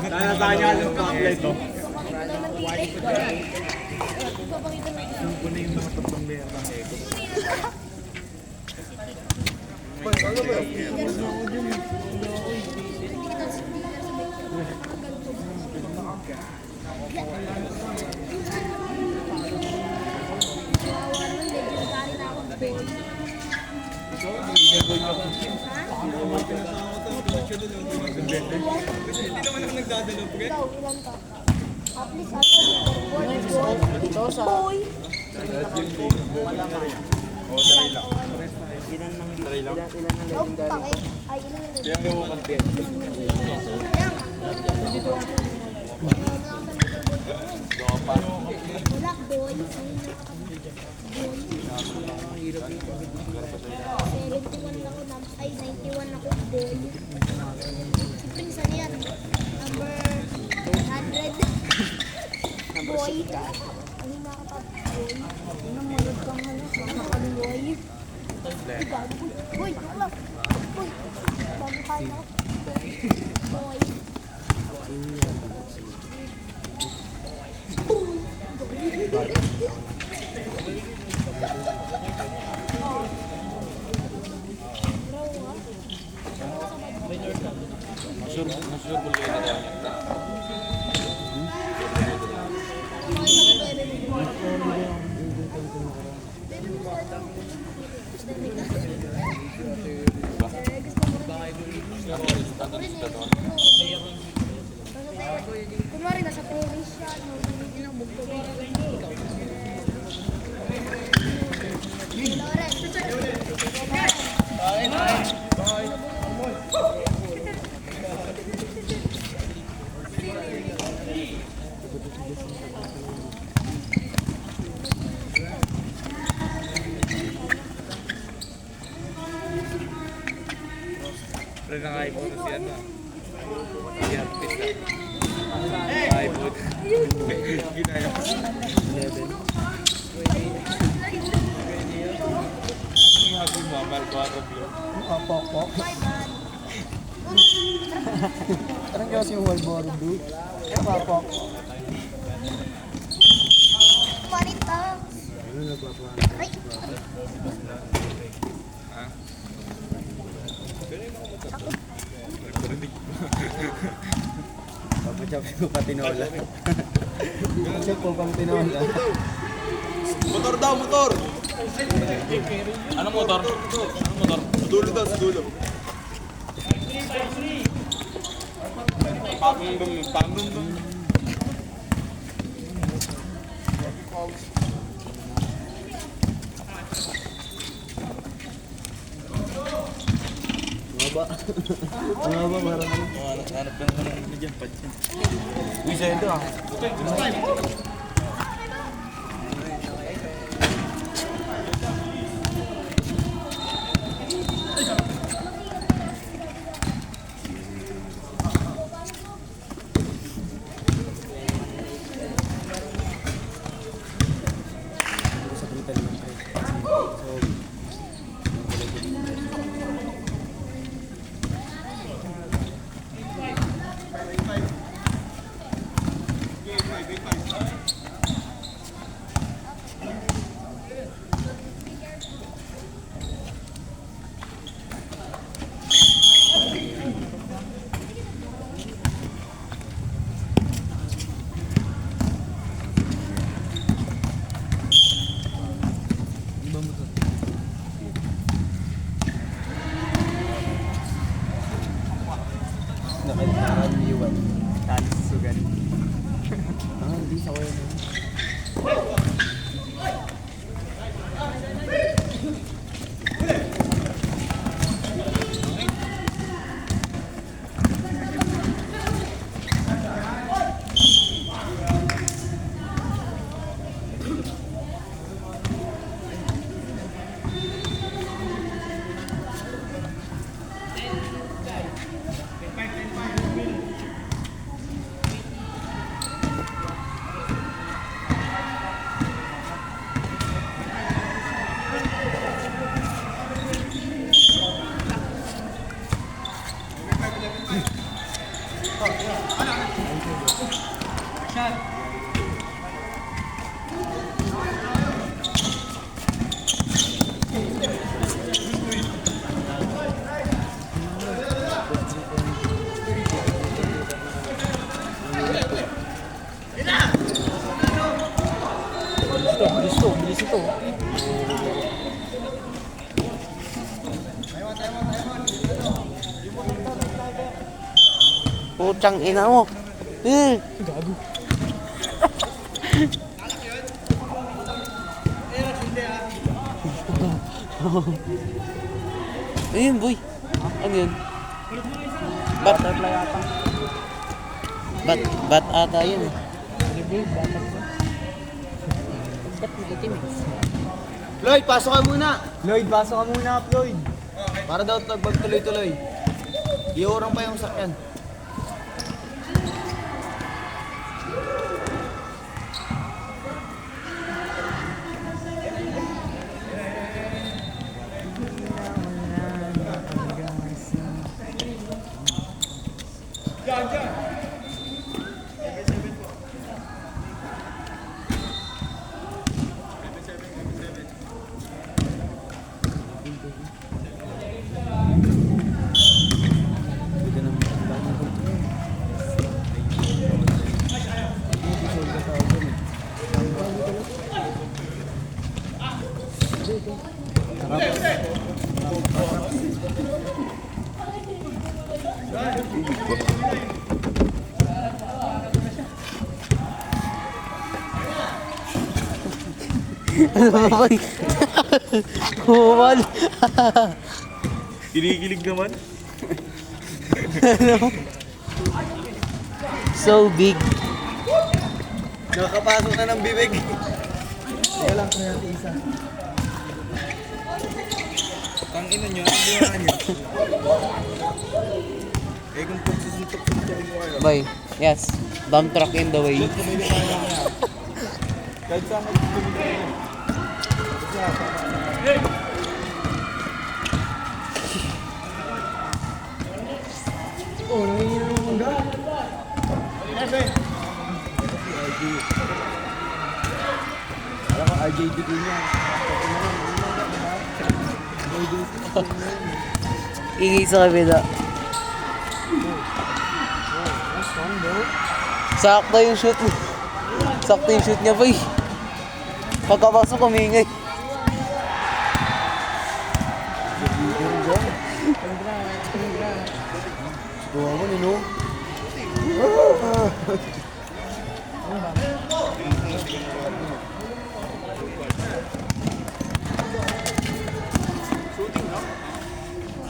Nanasanya yung kakaplet to. Sumpo na yung mga tatlong layer ng ego. Hindi naman ako nagdadalo, pre. Ito sa... Ilan ng legendary? Kaya nga mo kampiyan. Black boy. 71 ako na, ay 91 ako boy. Si Prince ano yan? Number 100. Boy. Ano nakapag-boy? Ano marag kang ano? Nakapag-boy. Boy, bakla. Boy. Bago kaya. Boy. Masur boleh ada yang Kunwari nasa Paris siya, hindi na bugtog. Pre ng iPhone kasi ano. Hindi artist na. iPhone. Ginaya ko. 11. Ang hagong mamal ko araw yun. Pok. Parang kasi yung Walboro do. Pok. Panita. Ay. Ha? Papachapi ko pa tinola. Papachapi ko pang tinola. Motor daw, motor! Ano motor? Ano motor? Dulo daw, sa dulo. Pangdum. Ang haba parang ano. Hanap ka naman ng dyan, patyan. Uy, sa'yo ito ah. Sa Britain lang tayo. So, nakaliwan. Talis sugan. Hindi sa wala. Putang ina mo. Eh. Ayun, boy. Ano yun? Butterfly ata. Bat ata yun. Hindi, butterfly. Lloyd, pasok ka muna. Lloyd, pasok ka muna, Lloyd. Para daw magtuloy-tuloy. Iurang pa yung sakyan. Ano ba ba? Huwal. Kinikilig naman. Ano? So big. Nakapasok na ng bibig. Teka lang, kaya natin isa. Tangina nyo, ang ginawa nyo. Eh kung pagsusuntok-suntokin mo kayo. Boy, yes. Dump truck in the way. Kahit saan nagsusuntok kayo. Oh, nanginginom ng mangga. Alam ko, RJDQ niya. Ingay sa kabila. Sakto yung shoot. Sakto yung shoot niya, boy. Pagkapasok, kumingay. Buha mo, nino.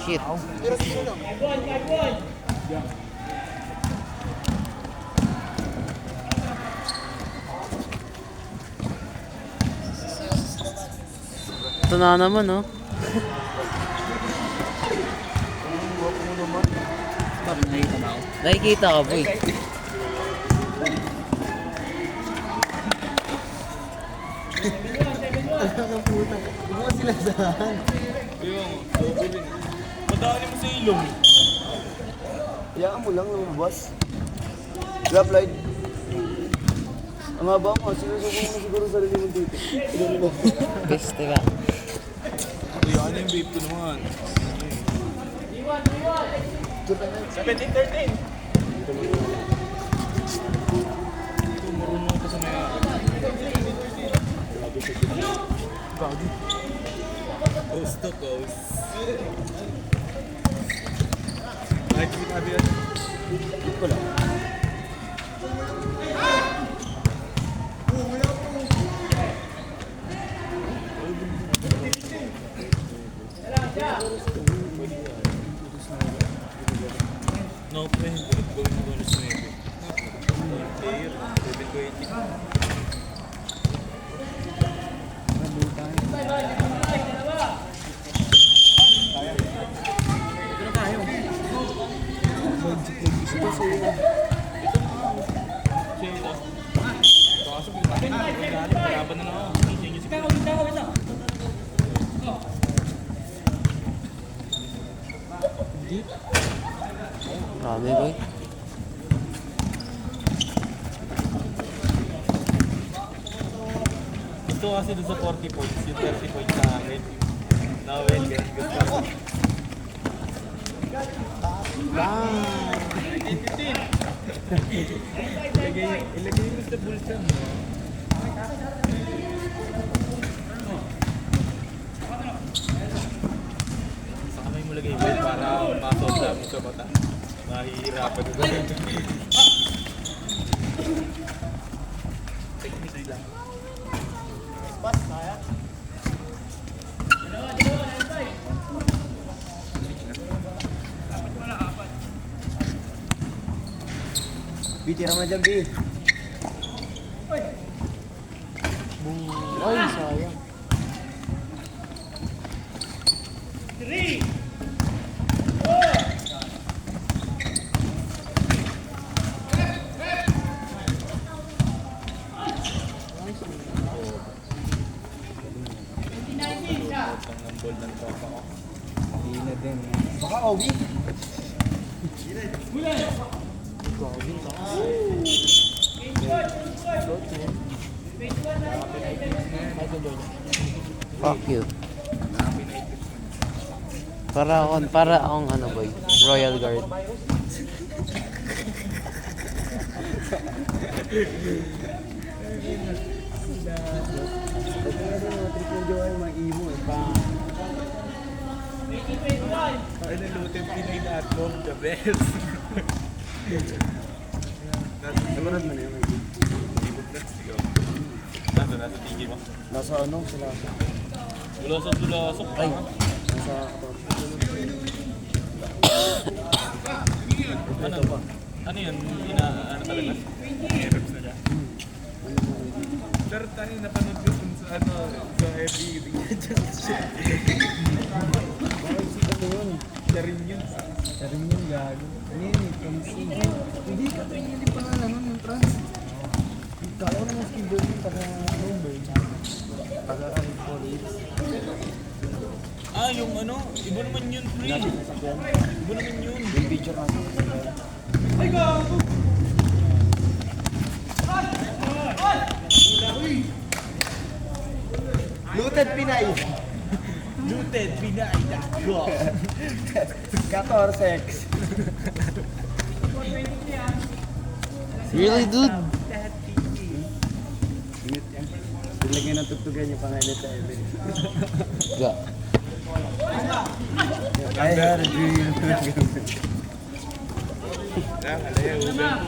Shit. Ito na naman, no? Nakikita ka, boy. Madali mo sa ilong. Hayaan mo lang lumabas. Grab light. Ang haba mo, sinusubong mo siguro sa sarili mo dito. Best, diba? Uy, ano yung vape ko naman? 17-13. Ito, marunong ko sa mga. Gagi. Ghost to ghost. Kahit sinabi yan. Ito lang. No, friend. Gawin mo bonus na yun. Player, 7-20. Laban na lang ako. Grabe, boy. Ito kasi doon sa 40 points, yung 30 points sa akin. Nawel, ganun gusto ko. Ilagay mo sa bulsa mo. Sa kamay mo lagay mo para masolda mo sa mata. Nahihirapan ito. Technique lang. B, tira mo dyan, B. Ay, sayang. Utang ng ball ng tropa ko. Hindi na din. Baka Obi. Fuck you. Para akong ano boy, Royal Guard. Pag nga din mga trip ng jowa yung mga emo eh. Ay, nalutin Pinay na at mo. The best. Namanad mo na yun. Nasa tingin mo. Nasa ano, sila. Dulasok. Ay. Nasa Ano yun? Ano talaga? Hirap na siya. Pero tayo napanood ko dun sa ano, sa FB. Bigyan siya. Bakit si ano yun? Siya rin yun. Siya rin yung gago. Ano yun eh, MC. Hindi ka rin yung pangalan nun ng trans. Kala ko naman skill doon yung taga-Bloomberg. Taga-Police. Ah, yung ano? Iba naman yun, pre. Iba naman yun. Yung picture natin. Looted Pinay. Looted Pinay.com 14x. Really, dude? Ilagay ng tugtugan yung pangalan sa Evan. Ga. I had a dream. Halaya, ulan.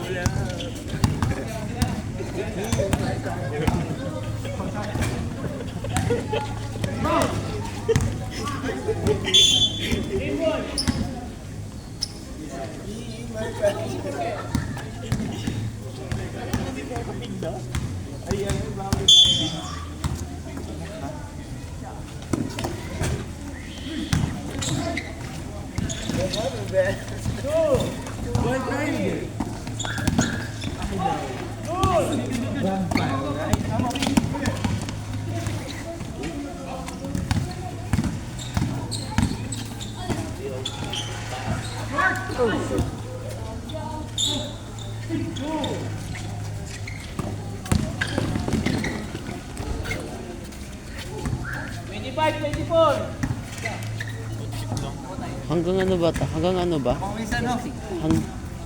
Hanggang ano ba? Hanggang ano ba?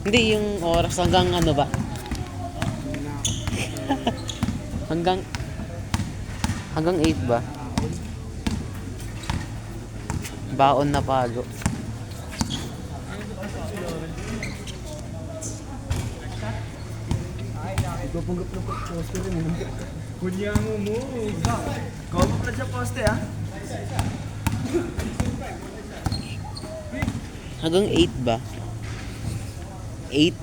Hindi yung oras hanggang ano ba? hanggang 8 ba? Baon na palo. Ipapunggap ng poste rin eh. Kunyango mo. Kobo pala siya poste ah. Hanggang 8 ba? 8?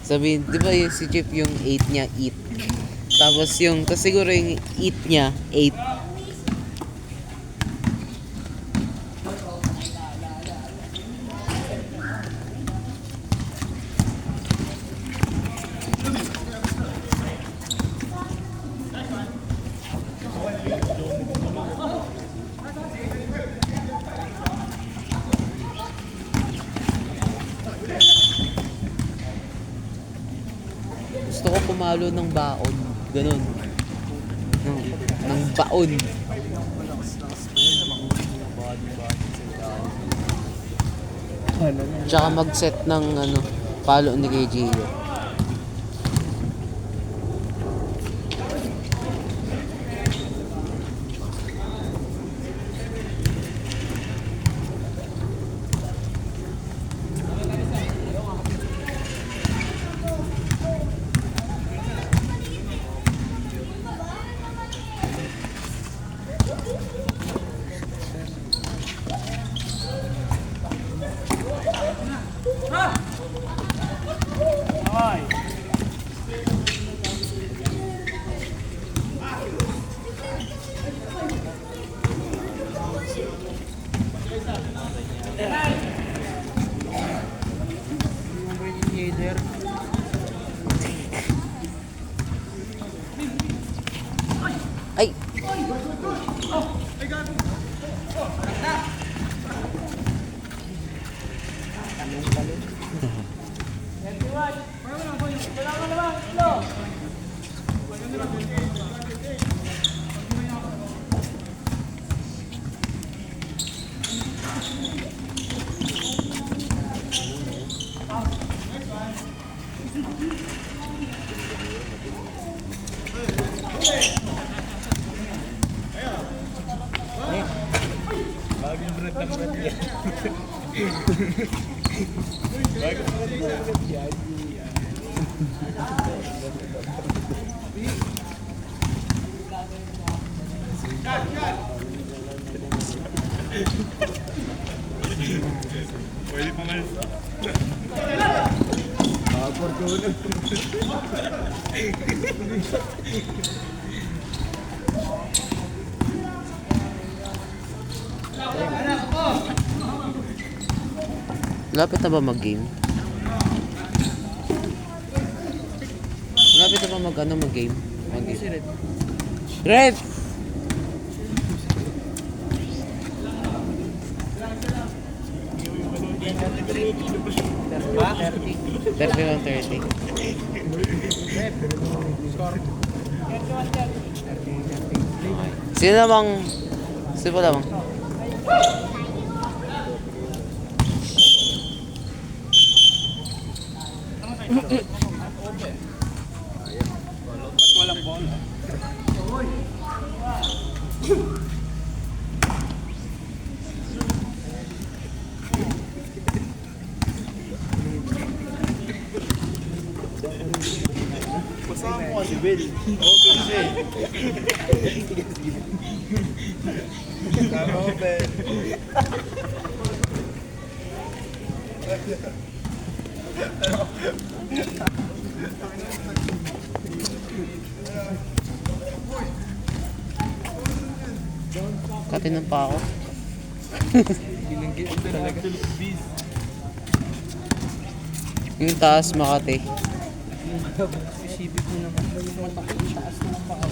Sabihin, di ba yung si Chip yung 8 niya, eat. Tapos siguro yung eat niya, 8. Gusto ko pumalo ng baon. Ganun. Ng baon. Tsaka mag-set ng palo ni kay Gio. Bagong brand ng brand yan. Bagong brand ng brand yan. Pwede pa man. Fortuna. Lapit na ba mag-game? Lapit na ba mag-game? Mag-game. Red! Ha? 31-30. Sino namang... Sino pa lamang? Ba't walang bola? Kasama mo si Bill. Open siya eh. Open. Katinan pa ako. Binanggit ito talaga. Yung taas Makati. Isipin mo naman ba yung mataki yung taas ng paa?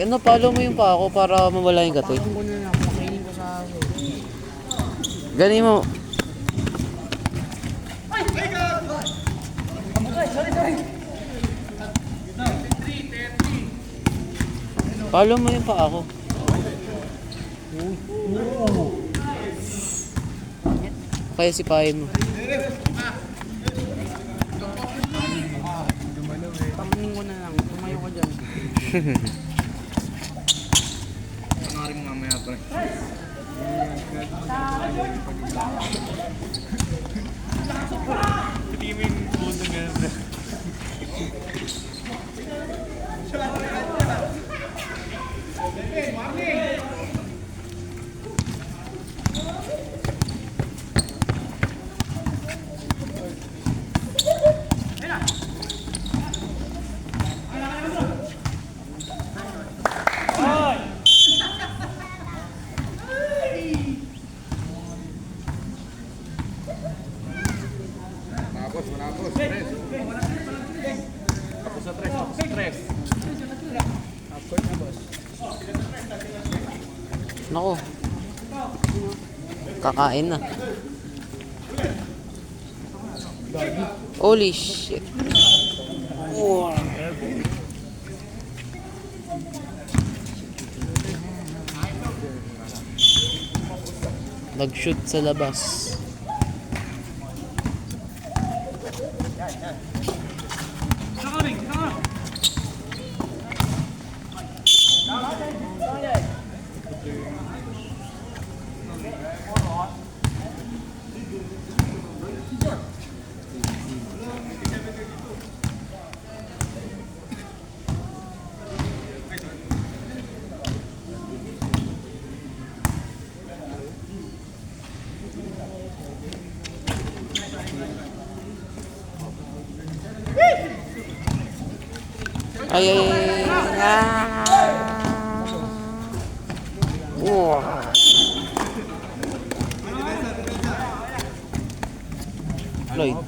Ano, follow mo yung pa ako para mawala yung katoy. Ang guna na, pakainin ko sa aso. Ganin mo. Follow mo yung pa ako. Kaya sipahin mo. Pamanin ko na lang, tumayo ka dyan. Panarin mo mamaya pre. Hindi mo yung puso nga na. Manapos, tres. Tapos sa tres. Upcourt na, boss. Nako. Kakain na. Holy shit. Wow. Nag-shoot sa labas. Ay, ay, ay, ay. Wow. Lloyd.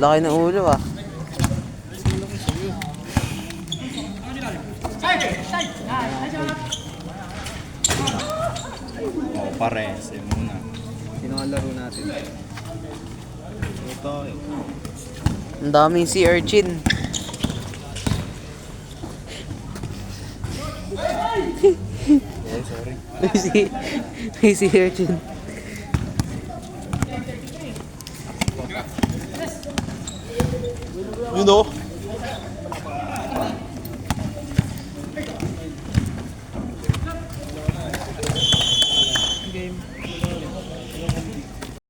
Laki ng ulo ah. Oo, pares. Yung muna. Sino ang laro natin? Ito. Ang daming sea urchin. Oh, sorry. May sea urchin. Yun o.